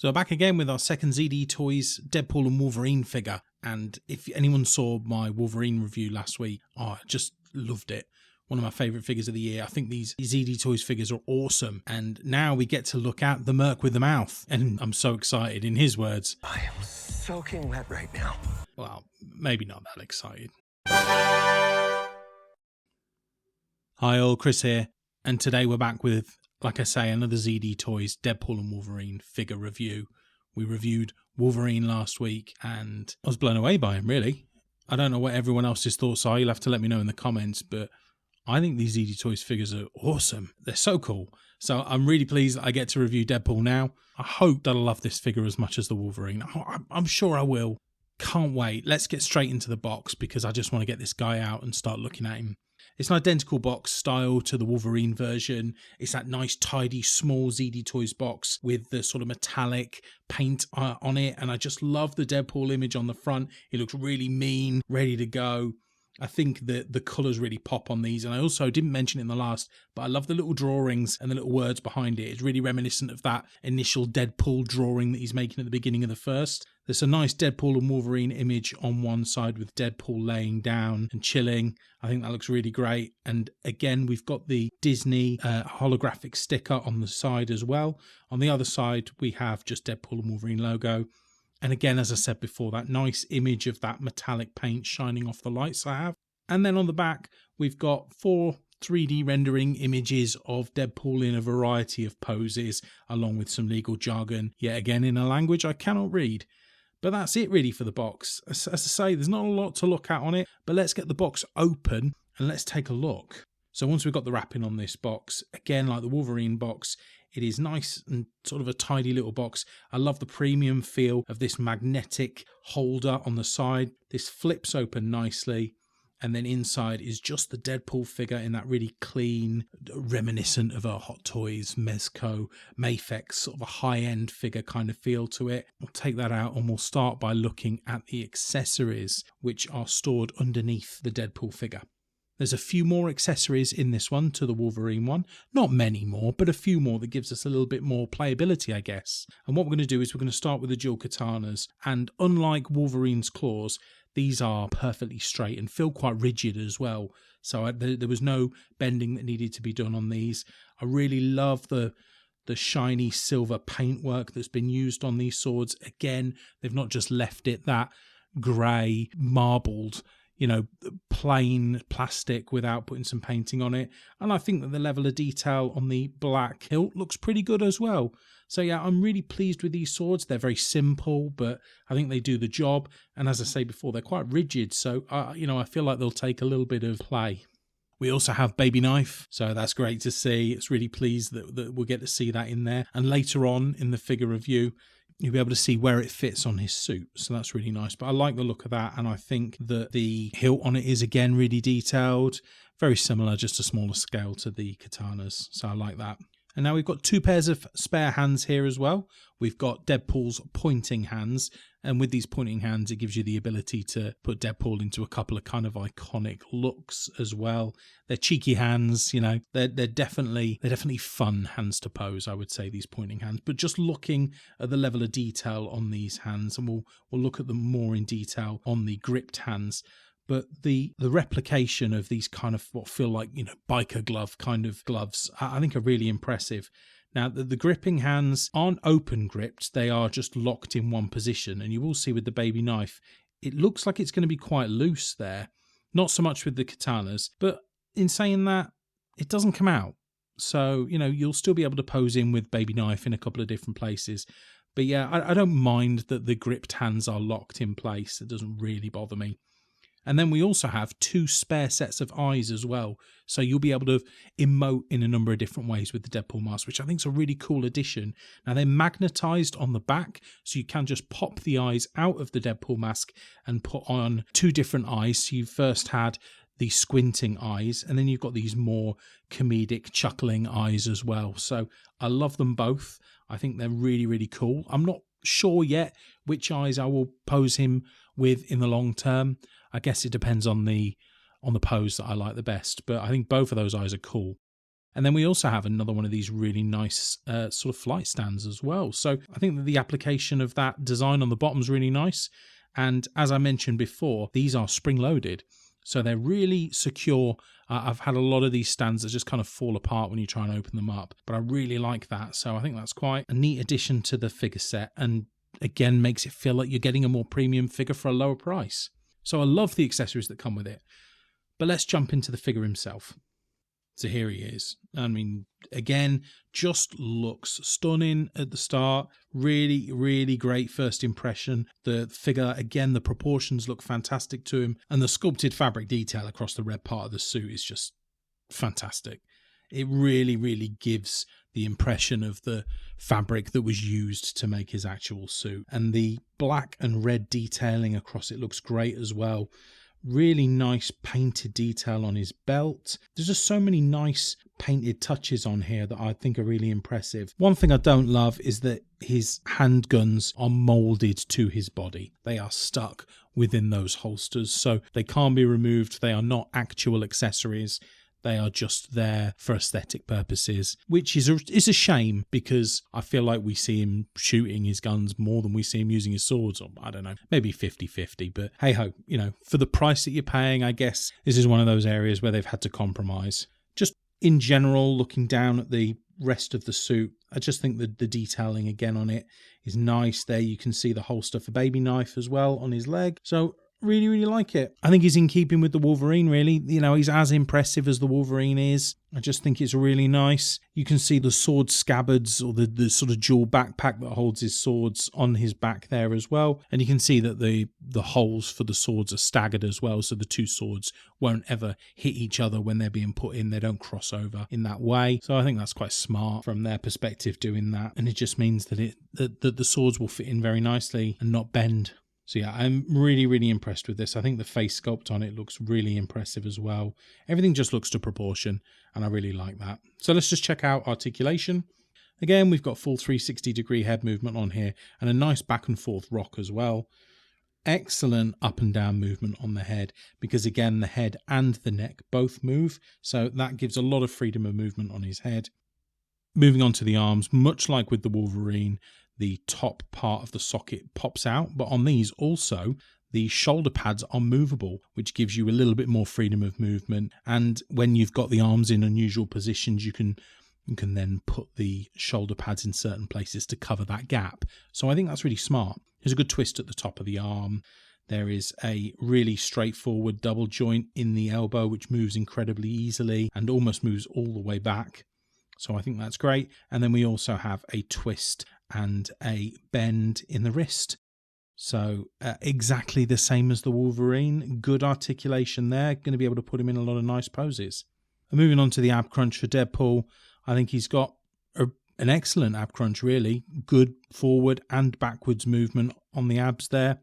So back again with our second ZD Toys Deadpool and Wolverine figure. And if anyone saw my Wolverine review last week, I just loved it. One of my favourite figures of the year. I think these ZD Toys figures are awesome. And now we get to look at the Merc with the mouth. And I'm so excited. In his words, I am soaking wet right now. Well, maybe not that excited. Hi all, Chris here. And today we're back with, like I say, another ZD Toys Deadpool and Wolverine figure review. We reviewed Wolverine last week and I was blown away by him, really. I don't know what everyone else's thoughts are. You'll have to let me know in the comments, but I think these ZD Toys figures are awesome. They're so cool. So I'm really pleased that I get to review Deadpool now. I hope that I love this figure as much as the Wolverine. I'm sure I will. Can't wait. Let's get straight into the box because I just want to get this guy out and start looking at him. It's an identical box style to the Wolverine version. It's that nice, tidy, small ZD Toys box with the sort of metallic paint on it. And I just love the Deadpool image on the front. It looks really mean, ready to go. I think that the colours really pop on these. And I also didn't mention it in the last, but I love the little drawings and the little words behind it. It's really reminiscent of that initial Deadpool drawing that he's making at the beginning of the first. There's a nice Deadpool and Wolverine image on one side with Deadpool laying down and chilling. I think that looks really great. And again, we've got the Disney holographic sticker on the side as well. On the other side, we have just Deadpool and Wolverine logo. And again, as I said before, that nice image of that metallic paint shining off the lights I have. And then on the back, we've got 4 3D rendering images of Deadpool in a variety of poses, along with some legal jargon, yet again in a language I cannot read. But that's it really for the box. As I say, there's not a lot to look at on it, but let's get the box open and let's take a look. So once we've got the wrapping on this box, again, like the Wolverine box, it is nice and sort of a tidy little box. I love the premium feel of this magnetic holder on the side. This flips open nicely. And then inside is just the Deadpool figure in that really clean, reminiscent of a Hot Toys, Mezco, Mafex, sort of a high-end figure kind of feel to it. We'll take that out and we'll start by looking at the accessories, which are stored underneath the Deadpool figure. There's a few more accessories in this one to the Wolverine one. Not many more, but a few more that gives us a little bit more playability, I guess. And what we're going to do is we're going to start with the dual katanas. And unlike Wolverine's claws, these are perfectly straight and feel quite rigid as well. So there was no bending that needed to be done on these. I really love the shiny silver paintwork that's been used on these swords. Again, they've not just left it that grey, marbled, you know, plain plastic without putting some painting on it. And I think that the level of detail on the black hilt looks pretty good as well. So yeah, I'm really pleased with these swords. They're very simple, but I think they do the job. And as I say before, they're quite rigid. So, you know, I feel like they'll take a little bit of play. We also have Baby Knife, so that's great to see. It's really pleased that we'll get to see that in there. And later on in the figure review, you'll be able to see where it fits on his suit. So that's really nice. But I like the look of that. And I think that the hilt on it is, again, really detailed. Very similar, just a smaller scale to the katanas. So I like that. And now we've got 2 pairs of spare hands here as well. We've got Deadpool's pointing hands. And with these pointing hands, it gives you the ability to put Deadpool into a couple of kind of iconic looks as well. They're cheeky hands, you know. They're definitely fun hands to pose, I would say, these pointing hands. But just looking at the level of detail on these hands, and we'll look at them more in detail on the gripped hands. But the replication of these kind of what feel like, you know, biker glove kind of gloves, I think are really impressive. Now, the gripping hands aren't open gripped. They are just locked in one position. And you will see with the Baby Knife, it looks like it's going to be quite loose there. Not so much with the katanas. But in saying that, it doesn't come out. So, you know, you'll still be able to pose in with Baby Knife in a couple of different places. But yeah, I don't mind that the gripped hands are locked in place. It doesn't really bother me. And then we also have 2 spare sets of eyes as well. So you'll be able to emote in a number of different ways with the Deadpool mask, which I think is a really cool addition. Now they're magnetized on the back, so you can just pop the eyes out of the Deadpool mask and put on 2 different eyes. So you've first had the squinting eyes, and then you've got these more comedic chuckling eyes as well. So I love them both. I think they're really, really cool. I'm not sure yet which eyes I will pose him with in the long term. I guess it depends on the pose that I like the best, but I think both of those eyes are cool. And then we also have another one of these really nice sort of flight stands as well. So I think that the application of that design on the bottom is really nice. And as I mentioned before, these are spring-loaded. So they're really secure. I've had a lot of these stands that just kind of fall apart when you try and open them up. But I really like that. So I think that's quite a neat addition to the figure set. And again, makes it feel like you're getting a more premium figure for a lower price. So I love the accessories that come with it. But let's jump into the figure himself. So here he is. I mean, again, just looks stunning at the start. Really, really great first impression. The figure, again, the proportions look fantastic to him. And the sculpted fabric detail across the red part of the suit is just fantastic. It really, really gives the impression of the fabric that was used to make his actual suit. And the black and red detailing across it looks great as well. Really nice painted detail on his belt. There's just so many nice painted touches on here that I think are really impressive. One thing I don't love is that his handguns are molded to his body. They are stuck within those holsters, so they can't be removed. They are not actual accessories. They are just there for aesthetic purposes, which is a shame, because I feel like we see him shooting his guns more than we see him using his swords. Or I don't know, maybe 50-50, but hey ho, you know, for the price that you're paying, I guess this is one of those areas where they've had to compromise. Just in general, looking down at the rest of the suit, I just think that the detailing again on it is nice. There you can see the holster for baby knife as well on his leg. So really, really like it. I think he's in keeping with the Wolverine, really. You know, he's as impressive as the Wolverine is. I just think it's really nice. You can see the sword scabbards, or the sort of dual backpack that holds his swords on his back there as well. And you can see that the holes for the swords are staggered as well, so the two swords won't ever hit each other when they're being put in. They don't cross over in that way. So I think that's quite smart from their perspective doing that. And it just means that that the swords will fit in very nicely and not bend. So yeah, I'm really, really impressed with this. I think the face sculpt on it looks really impressive as well. Everything just looks to proportion, and I really like that. So let's just check out articulation. Again, we've got full 360-degree head movement on here, and a nice back and forth rock as well. Excellent up and down movement on the head, because again, the head and the neck both move, so that gives a lot of freedom of movement on his head. Moving on to the arms, much like with the Wolverine, the top part of the socket pops out, but on these also, the shoulder pads are movable, which gives you a little bit more freedom of movement. And when you've got the arms in unusual positions, you can then put the shoulder pads in certain places to cover that gap. So I think that's really smart. There's a good twist at the top of the arm. There is a really straightforward double joint in the elbow, which moves incredibly easily and almost moves all the way back. So I think that's great. And then we also have a twist and a bend in the wrist. So exactly the same as the Wolverine. Good articulation there. Going to be able to put him in a lot of nice poses. And moving on to the ab crunch for Deadpool, I think he's got an excellent ab crunch, really. Good forward and backwards movement on the abs there.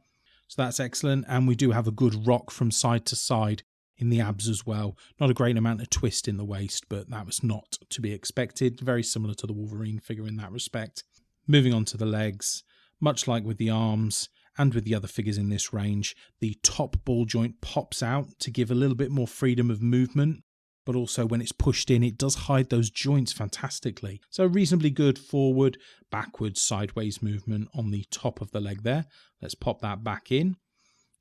So that's excellent. And we do have a good rock from side to side in the abs as well. Not a great amount of twist in the waist, but that was not to be expected. Very similar to the Wolverine figure in that respect. Moving on to the legs, much like with the arms and with the other figures in this range, the top ball joint pops out to give a little bit more freedom of movement, but also when it's pushed in, it does hide those joints fantastically. So reasonably good forward, backwards, sideways movement on the top of the leg there. Let's pop that back in.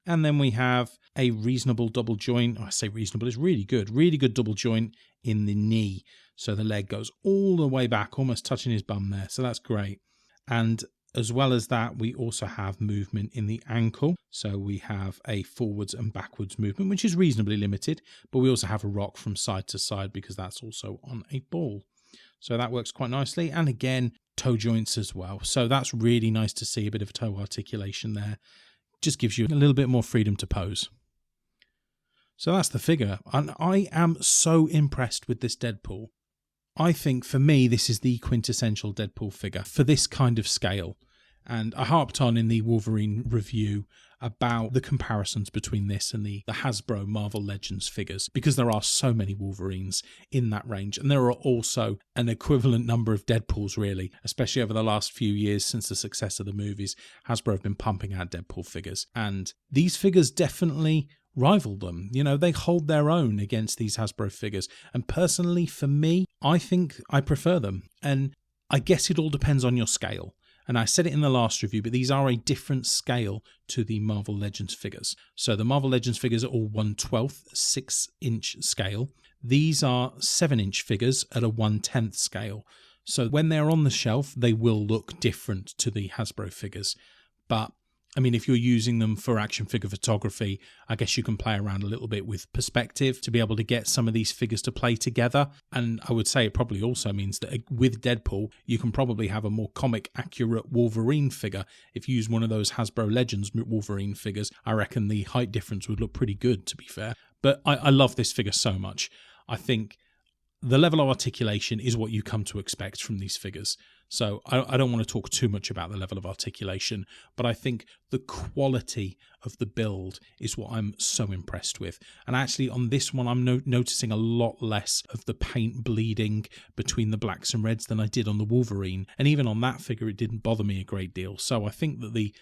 And then we have a reasonable double joint. I say reasonable, it's really good double joint in the knee. So the leg goes all the way back, almost touching his bum there. So that's great. And as well as that, we also have movement in the ankle. So we have a forwards and backwards movement, which is reasonably limited, but we also have a rock from side to side because that's also on a ball. So that works quite nicely. And again, toe joints as well. So that's really nice to see a bit of toe articulation there. Just gives you a little bit more freedom to pose. So that's the figure. And I am so impressed with this Deadpool. I think for me, this is the quintessential Deadpool figure for this kind of scale. And I harped on in the Wolverine review about the comparisons between this and the Hasbro Marvel Legends figures, because there are so many Wolverines in that range, and there are also an equivalent number of Deadpools, really, especially over the last few years since the success of the movies. Hasbro have been pumping out Deadpool figures, and these figures definitely rival them. You know, they hold their own against these Hasbro figures, and personally for me, I think I prefer them. And I guess it all depends on your scale. And I said it in the last review, but these are a different scale to the Marvel Legends figures. So the Marvel Legends figures are all 1/12 6-inch scale. These are 7-inch figures at a 1/10 scale. So when they're on the shelf, they will look different to the Hasbro figures. But I mean, if you're using them for action figure photography, I guess you can play around a little bit with perspective to be able to get some of these figures to play together. And I would say it probably also means that with Deadpool, you can probably have a more comic accurate Wolverine figure. If you use one of those Hasbro Legends Wolverine figures, I reckon the height difference would look pretty good, to be fair. But I love this figure so much. I think the level of articulation is what you come to expect from these figures. So I don't want to talk too much about the level of articulation, but I think the quality of the build is what I'm so impressed with. And actually on this one, I'm noticing a lot less of the paint bleeding between the blacks and reds than I did on the Wolverine. And even on that figure, it didn't bother me a great deal. So I think that the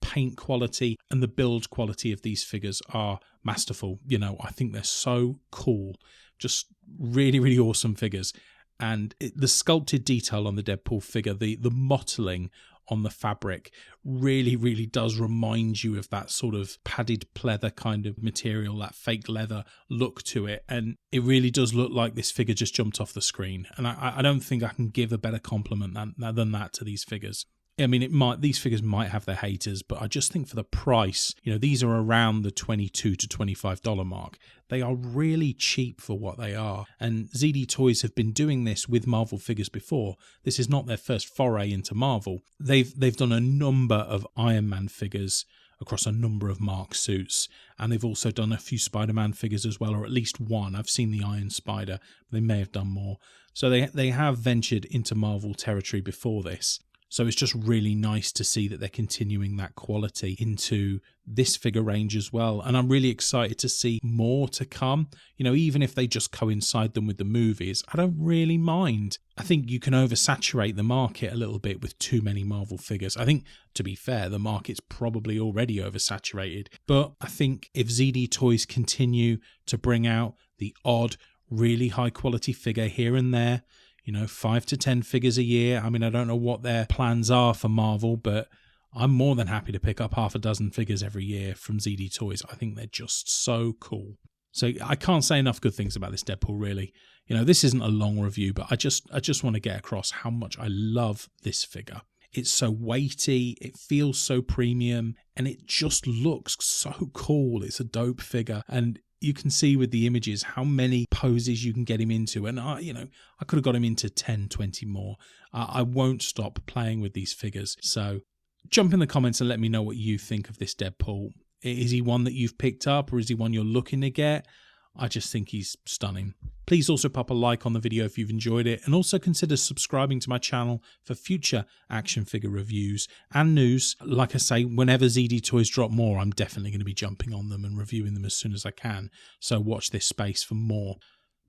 paint quality and the build quality of these figures are masterful. You know, I think they're so cool. Just really, really awesome figures. And the sculpted detail on the Deadpool figure, the mottling on the fabric really, really does remind you of that sort of padded pleather kind of material, that fake leather look to it. And it really does look like this figure just jumped off the screen. And I don't think I can give a better compliment than that to these figures. I mean, these figures might have their haters, but I just think for the price, you know, these are around the $22 to $25 mark. They are really cheap for what they are. And ZD Toys have been doing this with Marvel figures before. This is not their first foray into Marvel. They've done a number of Iron Man figures across a number of Mark suits, and they've also done a few Spider-Man figures as well, or at least one. I've seen the Iron Spider. They may have done more. So they have ventured into Marvel territory before this. So it's just really nice to see that they're continuing that quality into this figure range as well. And I'm really excited to see more to come. You know, even if they just coincide them with the movies, I don't really mind. I think you can oversaturate the market a little bit with too many Marvel figures. I think, to be fair, the market's probably already oversaturated. But I think if ZD Toys continue to bring out the odd, really high quality figure here and there, you know, 5 to 10 figures a year. I mean, I don't know what their plans are for Marvel, but I'm more than happy to pick up half a dozen figures every year from ZD Toys. I think they're just so cool. So I can't say enough good things about this Deadpool, really. You know, this isn't a long review, but I just want to get across how much I love this figure. It's so weighty, it feels so premium, and it just looks so cool. It's a dope figure, and you can see with the images how many poses you can get him into. And, I could have got him into 10, 20 more. I won't stop playing with these figures. So jump in the comments and let me know what you think of this Deadpool. Is he one that you've picked up, or is he one you're looking to get? I just think he's stunning. Please also pop a like on the video if you've enjoyed it, and also consider subscribing to my channel for future action figure reviews and news. Like I say, whenever ZD Toys drop more, I'm definitely going to be jumping on them and reviewing them as soon as I can, so watch this space for more.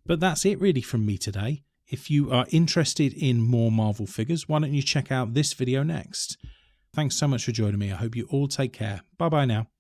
But that's it really from me today. If you are interested in more Marvel figures, why don't you check out this video next? Thanks so much for joining me. I hope you all take care. Bye bye now.